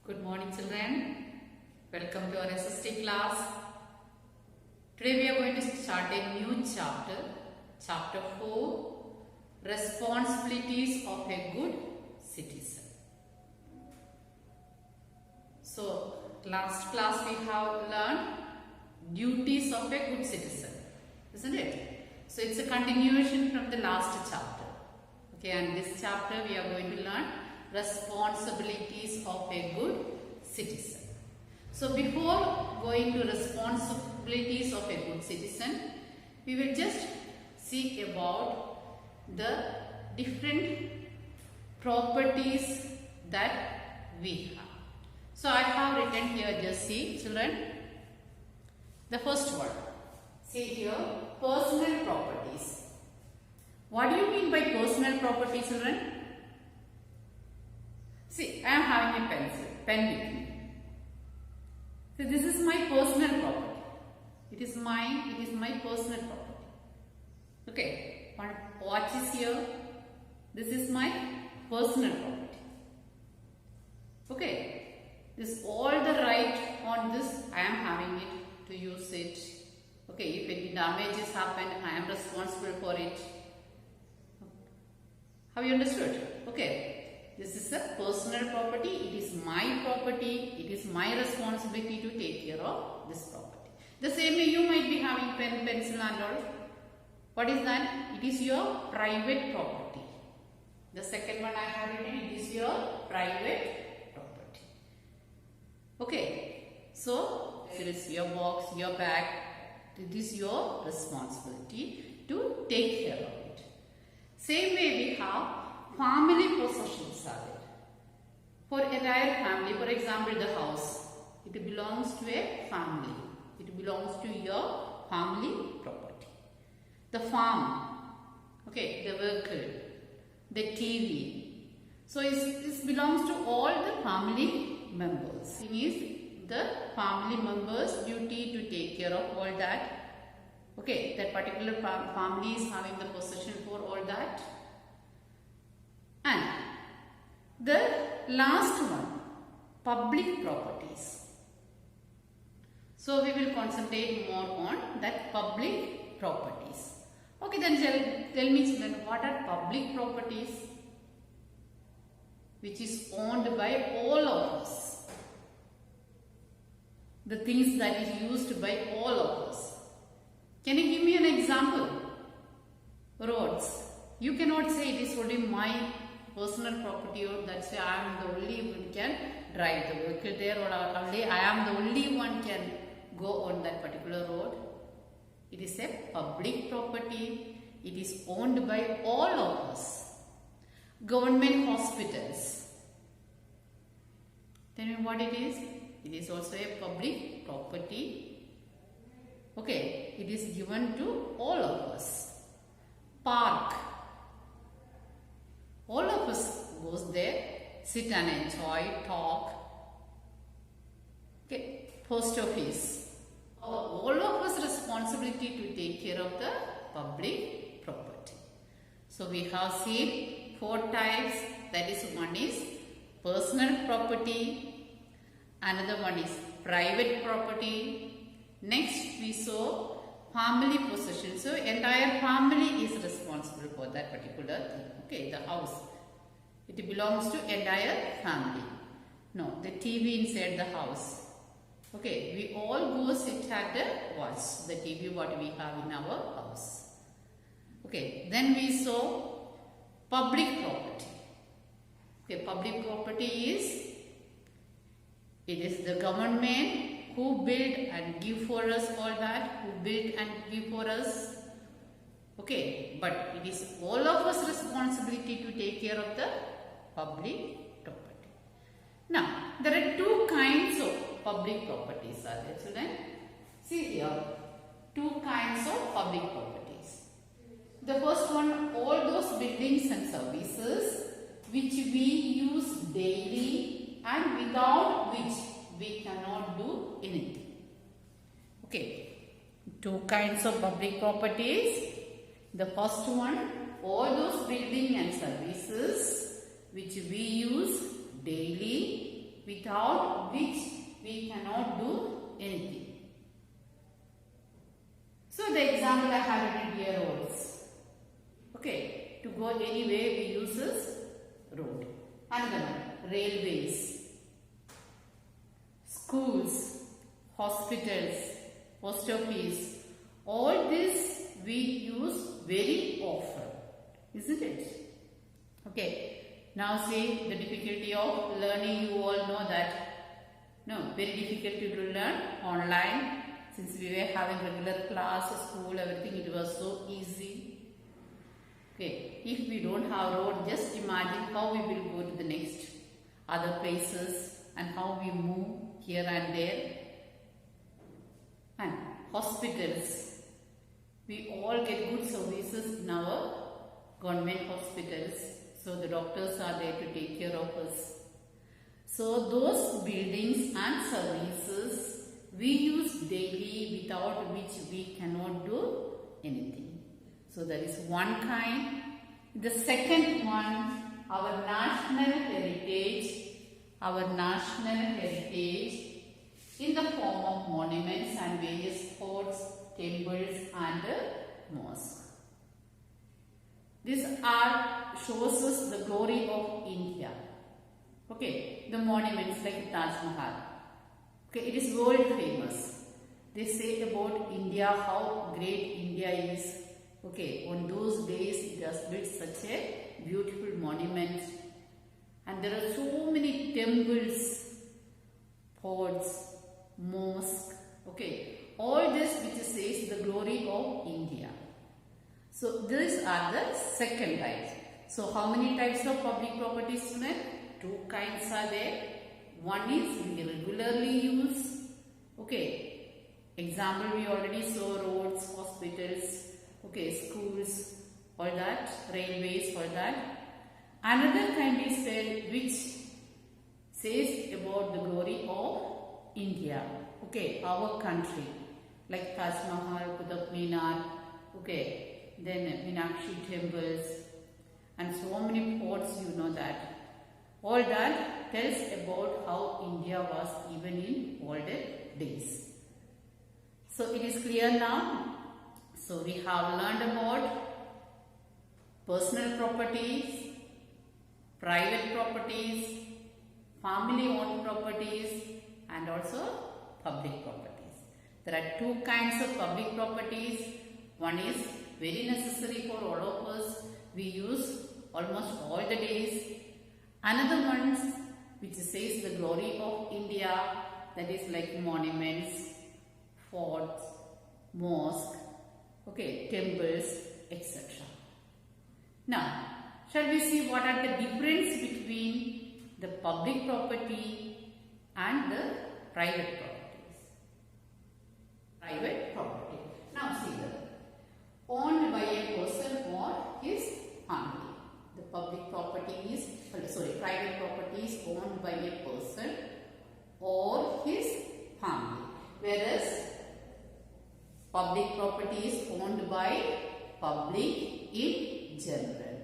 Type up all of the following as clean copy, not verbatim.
Good morning, children. Welcome to our SST class. Today we are going to start a new chapter, chapter 4, Responsibilities of a Good Citizen. So, last class we have learned duties of a good citizen, isn't it? So, it's a continuation from the last chapter. Okay, and this chapter we are going to learn responsibilities of a good citizen. So before going to responsibilities of a good citizen, we will just see about the different properties that we have. So I have written here, just see children, the first one. See here, personal properties. What do you mean by personal property, children? See, I am having a pen with me. So this is my personal property. It is mine, it is my personal property. Okay, one watch is here. This is my personal property. Okay, this all the right on this, I am having it to use it. Okay, if any damages happen, I am responsible for it. Have you understood? Okay. This is a personal property. It is my property. It is my responsibility to take care of this property. The same way you might be having pen, pencil and all. What is that? It is your private property. The second one I have written, it is your private property. Okay. So, it is your box, your bag. It is your responsibility to take care of it. Same way we have family possessions are there. For entire family, for example, the house, it belongs to a family. It belongs to your family property. The farm, okay, the vehicle, the TV. So this belongs to all the family members. It is the family members' duty to take care of all that. Okay, that particular family is having the possession for all that. And the last one, public properties. So we will concentrate more on that public properties. Okay, then tell me children, what are public properties? Which is owned by all of us. The things that is used by all of us. Can you give me an example? Roads. You cannot say it is only my personal property or that's why I am the only one can drive the vehicle there or only I am the only one can go on that particular road. It is a public property. It is owned by all of us. Government hospitals. Tell me what it is. It is also a public property. Okay, it is given to all of us. Park. All of us goes there, sit and enjoy, talk. Okay, post office. All of us responsibility to take care of the public property. So we have seen 4 types. That is, one is personal property. Another one is private property. Next we saw family possession. So entire family is responsible for that particular thing. Okay, the house. It belongs to entire family. No, the TV inside the house. Okay, we all go sit at the watch the TV what we have in our house. Okay, then we saw public property. Okay, public property is, it is the government who build and give for us all that, who build and give for us. Okay, but it is all of us responsibility to take care of the public property. Now, there are 2 kinds of public properties are there, children. See here, 2 kinds of public properties. The first one, all those buildings and services which we use daily and without which we cannot do anything. Okay, 2 kinds of public properties. The first one, all those building and services which we use daily without without which we cannot do anything. So the example I have written here roads. Okay, to go anywhere we use this road. Another one, railways, schools, hospitals, post office. All this we use very often, isn't it? Okay, now see the difficulty of learning. You all know that. No, very difficult to learn online. Since we were having regular class, school, everything, it was so easy. Okay, if we don't have road, just imagine how we will go to the next other places and how we move here and there. And hospitals, we all get good services in our government hospitals. So the doctors are there to take care of us. So those buildings and services we use daily, without which we cannot do anything. So that is one kind. The second one, our national heritage in the form of monuments and various forts, temples and mosques. These shows us the glory of India. Okay, the monuments like Taj Mahal. Okay, it is world famous. They say about India, how great India is. Okay, on those days it has built such a beautiful monument. And there are so many temples, forts, mosques. Okay, all this which says the glory of India. So these are the second types. So how many types of public property, students? Two kinds are there. One is we regularly use. Okay, example we already saw roads, hospitals, okay, schools, all that, railways, all that. Another kind is there which says about the glory of India, okay, our country, like Taj Mahal, Qutub Minar, okay, then Meenakshi temples and so many forts, you know that. All that tells about how India was even in older days. So it is clear now. So we have learned about personal properties, private properties, family owned properties and also public properties. There are two kinds of public properties. One is very necessary for all of us. We use almost all the days. Another one which says the glory of India, that is like monuments, forts, mosques, okay, temples, etc. Now, shall we see what are the difference between the public property and the private properties? Private property. Now see that. Owned by a person or his family. The public property is, private property is owned by a person or his family. Whereas public property is owned by public in general.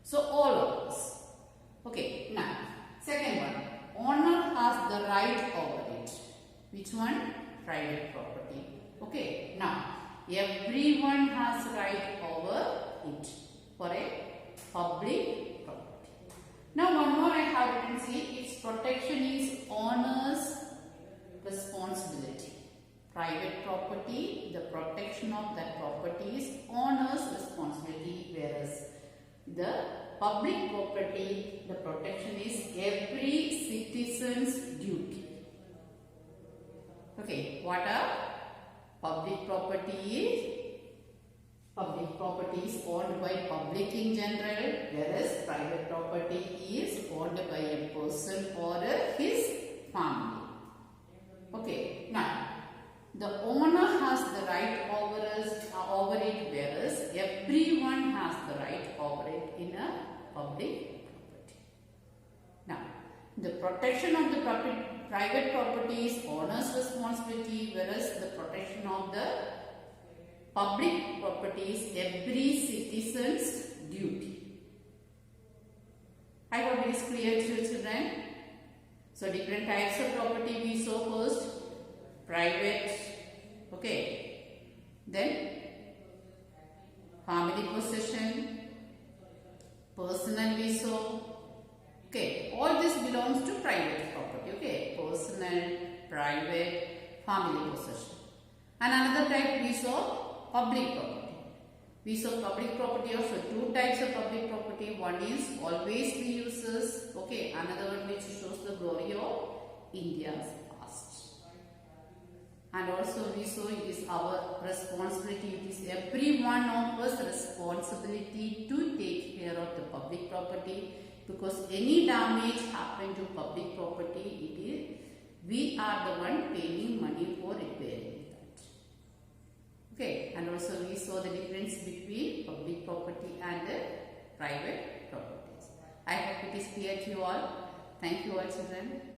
So all of us. Okay, now second one. Owner has the right over it. Which one? Private property. Okay, now everyone has right over it for a public property. Now one more I have written, see, its protection is owner's responsibility. Private property, the protection of that property is owner's responsibility, whereas the public property, the protection is every citizen's duty. Okay, what are public property is? Public property is owned by public in general, whereas private property is owned by a person or his family. Okay, now the owner has the right over it, whereas everyone has the right over it in a public property. Now, the protection of the private property is owner's responsibility, whereas the protection of the public property is every citizen's duty. I hope it is clear to you, children. So different types of property we saw first. Private, okay. Then family possession, personal we saw. Okay, all this belongs to private property. Okay, personal, private, family possession. And another type we saw public property. We saw public property also two types of public property. One is always we uses. Okay, another one which shows the glory of India's past. And also we saw it is our responsibility. It is every one of us responsibility to take care of the public property, because any damage happen to public property, we are the one paying money for repairing that. Okay, and also we saw the difference between public property and the private properties. I hope it is clear to you all. Thank you all, children.